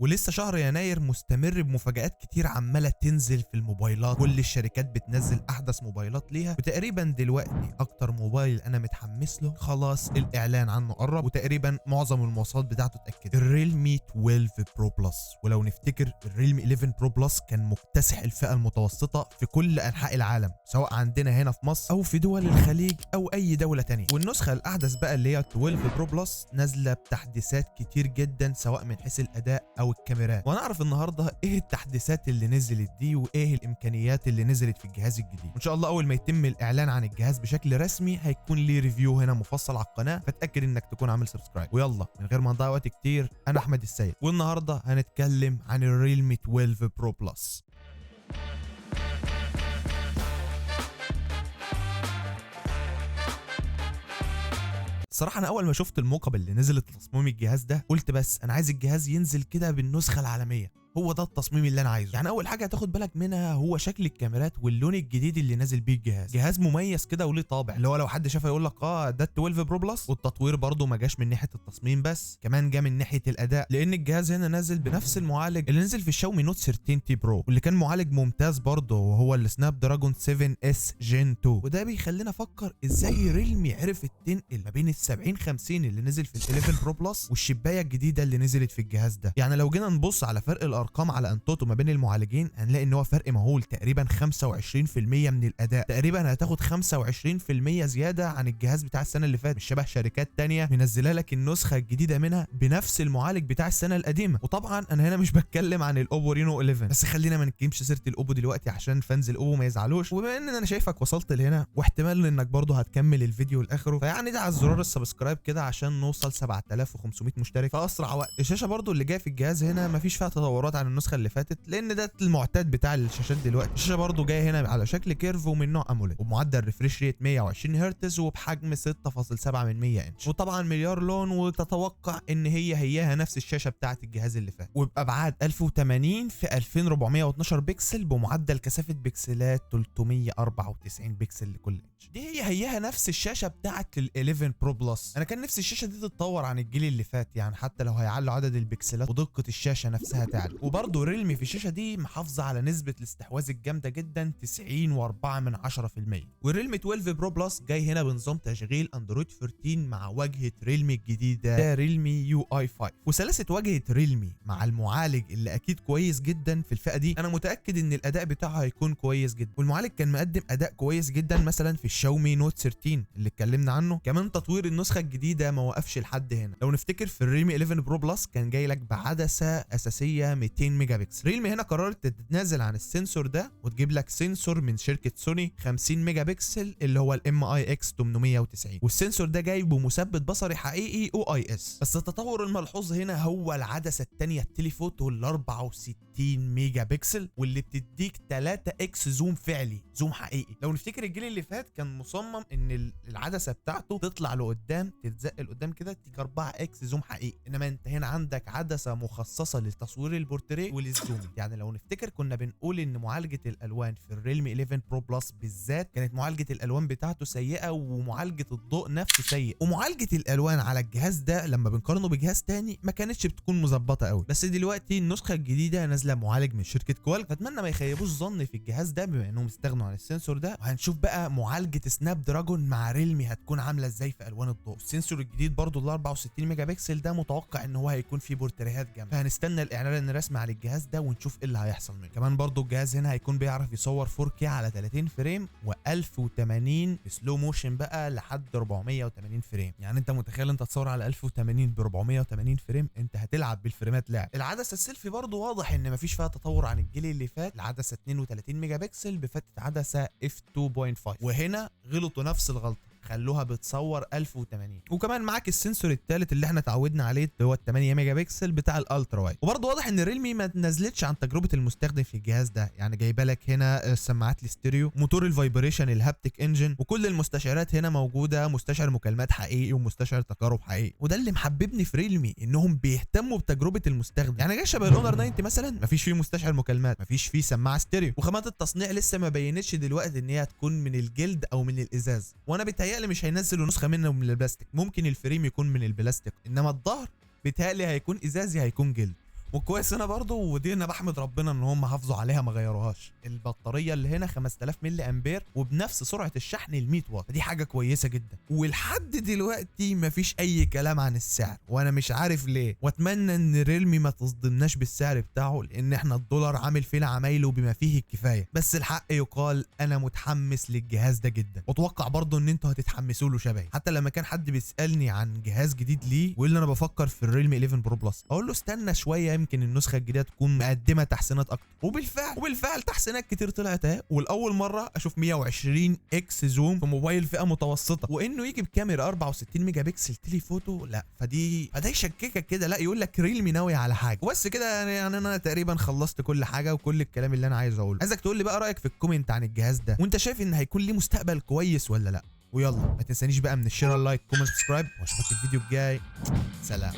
ولسه شهر يناير مستمر بمفاجآت كتير عمالة تنزل في الموبايلات، كل الشركات بتنزل أحدث موبايلات ليها. وتقريبا دلوقتي أكتر موبايل أنا متحمس له خلاص الإعلان عنه قرب، وتقريبا معظم المواصفات بتاعته اتأكدت، الريلمي 12 برو بلس. ولو نفتكر الريلمي 11 برو بلس كان مكتسح الفئة المتوسطة في كل أنحاء العالم، سواء عندنا هنا في مصر أو في دول الخليج أو أي دولة تانية. والنسخة الأحدث بقى اللي هي 12 برو بلس نازلة بتحديثات كتير جدا سواء من حيث الأداء أو الكاميرات. وهنعرف النهارده إيه التحديثات اللي نزلت دي وإيه الإمكانيات اللي نزلت في الجهاز الجديد. وإن شاء الله أول ما يتم الإعلان عن الجهاز بشكل رسمي هيكون ليه ريفيو هنا مفصل على القناة، فتأكد إنك تكون عامل سبسكرايب. ويلا من غير ما نضيع وقت كتير، أنا أحمد السيد، والنهارده هنتكلم عن الريلمي 12 برو بلس. صراحة أنا أول ما شفت الموقب اللي نزلت تصميم الجهاز ده قلت بس أنا عايز الجهاز ينزل كده بالنسخة العالمية، هو ده التصميم اللي انا عايزه. يعني اول حاجه هتاخد بالك منها هو شكل الكاميرات واللون الجديد اللي نازل بيه الجهاز. جهاز مميز كده وليه طابع، اللي هو لو حد شافه يقول لك ده 12 برو بلس. والتطوير برده ما جاش من ناحيه التصميم بس، كمان جه من ناحيه الاداء، لان الجهاز هنا نازل بنفس المعالج اللي نزل في الشاومي نوت 13 تي برو، واللي كان معالج ممتاز برده وهو السناب دراجون 7 اس جين 2. وده بيخلينا افكر ازاي ريلمي عرفت تنقل ما بين ال 70 50 اللي نزل في ال 11 برو بلس والشبايه الجديده اللي نزلت في الجهاز ده. يعني لو جينا نبص على فرق الارقام على انتوتو ما بين المعالجين هنلاقي ان هو فرق مهول، تقريبا 25% من الاداء، تقريبا هتاخد 25% زياده عن الجهاز بتاع السنه اللي فاتت، مش شبه شركات تانية منزله لك النسخه الجديده منها بنفس المعالج بتاع السنه القديمه. وطبعا انا هنا مش بتكلم عن الاوبو رينو 11، بس خلينا ما نجيبش سيره الاوبو دلوقتي عشان فانز الاوبو ما يزعلوش. وبما ان انا شايفك وصلت لهنا واحتمال انك برضه هتكمل الفيديو لاخره، فيعني ده على زرار السبسكرايب كده عشان نوصل 7500 مشترك في اسرع وقت. الشاشه برضه اللي جايه في الجهاز هنا مفيش فيها تطورات عن النسخه اللي فاتت، لان ده المعتاد بتاع الشاشات دلوقتي. الشاشه برضو جايه هنا على شكل كيرف ومن نوع اموليد، وبمعدل ريفريش ريت 120 هرتز وبحجم 6.7 انش، وطبعا مليار لون. وتتوقع ان هياها نفس الشاشه بتاعه الجهاز اللي فات، وبابعاد 1080 في 2412 بكسل بمعدل كثافه بكسلات 394 بكسل لكل انش. دي هياها نفس الشاشه بتاعه ال 11 برو بلس. انا كان نفسي الشاشه دي تتطور عن الجيل اللي فات، يعني حتى لو هيعلوا عدد البكسلات ودقه الشاشه نفسها تعلى. وبرضه ريلمي في الشاشه دي محافظه على نسبه الاستحواذ الجامده جدا 90.4%. والريلمي 12 برو بلس جاي هنا بنظام تشغيل اندرويد 14 مع واجهه ريلمي الجديده ده ريلمي يو اي 5. وسلاسه واجهه ريلمي مع المعالج اللي اكيد كويس جدا في الفئه دي، انا متاكد ان الاداء بتاعها هيكون كويس جدا. والمعالج كان مقدم اداء كويس جدا مثلا في الشاومي نوت 13 اللي اتكلمنا عنه. كمان تطوير النسخه الجديده ما وقفش لحد هنا. لو نفتكر في الريلمي 11 برو بلس كان جاي لك بعدسه اساسيه 200 ميجا بكسل. ريلمي هنا قررت تتنازل عن السنسور ده وتجيب لك سنسور من شركه سوني 50 ميجا بكسل اللي هو الام اي اكس 890، والسنسور ده جاي بمثبت بصري حقيقي او اي اس. بس التطور الملحوظ هنا هو العدسه الثانيه التليفوتو ال 64 ميجا بكسل واللي بتديك 3 اكس زوم فعلي، زوم حقيقي. لو نفتكر الجيل اللي فات كان مصمم ان العدسه بتاعته تطلع لقدام تتزق لقدام كده تديك 4 اكس زوم حقيقي، انما انت هنا عندك عدسه مخصصه لتصوير البورتريه وللزوم. يعني لو نفتكر كنا بنقول ان معالجه الالوان في الريلمي 11 برو بلس بالذات كانت معالجه الالوان بتاعته سيئه، ومعالجه الضوء نفسه سيء، ومعالجه الالوان على الجهاز ده لما بنقارنه بجهاز تاني ما كانتش بتكون مظبطه قوي. بس دلوقتي النسخه الجديده نازله معالج من شركه كوالك، فاتمنى ما يخيبوش ظني في الجهاز ده بما انهم استغنوا عن السنسور ده. وهنشوف بقى معالجه سناب دراجون مع ريلمي هتكون عامله ازاي في الوان الضوء. السنسور الجديد برضو ال 64 ميجا بكسل ده متوقع ان هو هيكون فيه بورتريهات جامده، فهنستنى الاعلان الرسمي على الجهاز ده ونشوف ايه اللي هيحصل منه. كمان برضو الجهاز هنا هيكون بيعرف يصور 4K على 30 فريم و1080 سلو موشن بقى لحد 480 فريم. يعني انت متخيل انت تصور على 1080 ب 480 فريم، انت هتلعب بالفريمات لعب. العدسه السيلفي برضو واضح ان مفيش فيها تطور عن الجيل اللي فات، العدسه 32 ميجا بكسل بفتحه عدسه اف 2.5، وهنا غلطوا نفس الغلطه خلوها بتصور 1080. وكمان معاك السنسور الثالث اللي احنا اتعودنا عليه اللي هو ال 8 ميجا بكسل بتاع الالترا وايد. وبرضه واضح ان ريلمي ما نزلتش عن تجربه المستخدم في الجهاز ده، يعني جايبه لك هنا السماعات الاستيريو، موتور الفايبريشن الهابتيك انجن، وكل المستشعرات هنا موجوده، مستشعر مكالمات حقيقي ومستشعر تقارب حقيقي. وده اللي محببني في ريلمي انهم بيهتموا بتجربه المستخدم. يعني جاي شبه الاونر 90 مثلا مفيش فيه مستشعر مكالمات، مفيش فيه سماعه ستيريو، وخامات التصنيع لسه ما بينتش دلوقتي ان هي هتكون من الجلد او من الازاز. وانا بيتهيألي مش هينزلوا نسخه منه من البلاستيك، ممكن الفريم يكون من البلاستيك انما الظهر بيتهيألي هيكون ازازي هيكون جلد. وكويس هنا برضه، ودي انا بحمد ربنا ان هم حافظوا عليها ما غيروهاش. البطاريه اللي هنا 5000 ملي امبير وبنفس سرعه الشحن ال 100 واط، دي حاجه كويسه جدا. ولحد دلوقتي مفيش اي كلام عن السعر، وانا مش عارف ليه، واتمنى ان ريلمي ما تصدمناش بالسعر بتاعه، لان احنا الدولار عامل فينا عمايله بما فيه الكفايه. بس الحق يقال انا متحمس للجهاز ده جدا، واتوقع برضه ان انتوا هتتحمسوا له شبهي. حتى لما كان حد بيسالني عن جهاز جديد ليه ويقول لي انا بفكر في الريلمي 11 برو بلس، اقول له استنى شويه يمكن النسخه الجديده تكون مقدمه تحسينات اكتر. وبالفعل تحسينات كتير طلعت اهي. والاول مره اشوف 120 اكس زوم في موبايل فئه متوسطه، وانه يجي بكاميرا 64 ميجا بكسل تليفوتو، لا فده يشككك كده، لا يقول لك ريلمي ناوي على حاجه. بس كده يعني انا تقريبا خلصت كل حاجه وكل الكلام اللي انا عايز اقوله. عايزك تقول لي بقى رايك في الكومنت عن الجهاز ده، وانت شايف ان هيكون ليه مستقبل كويس ولا لا. ويلا ما تنسانيش بقى من الشير، اللايك، كومنت، سبسكرايب، واشوفك الفيديو الجاي. سلام.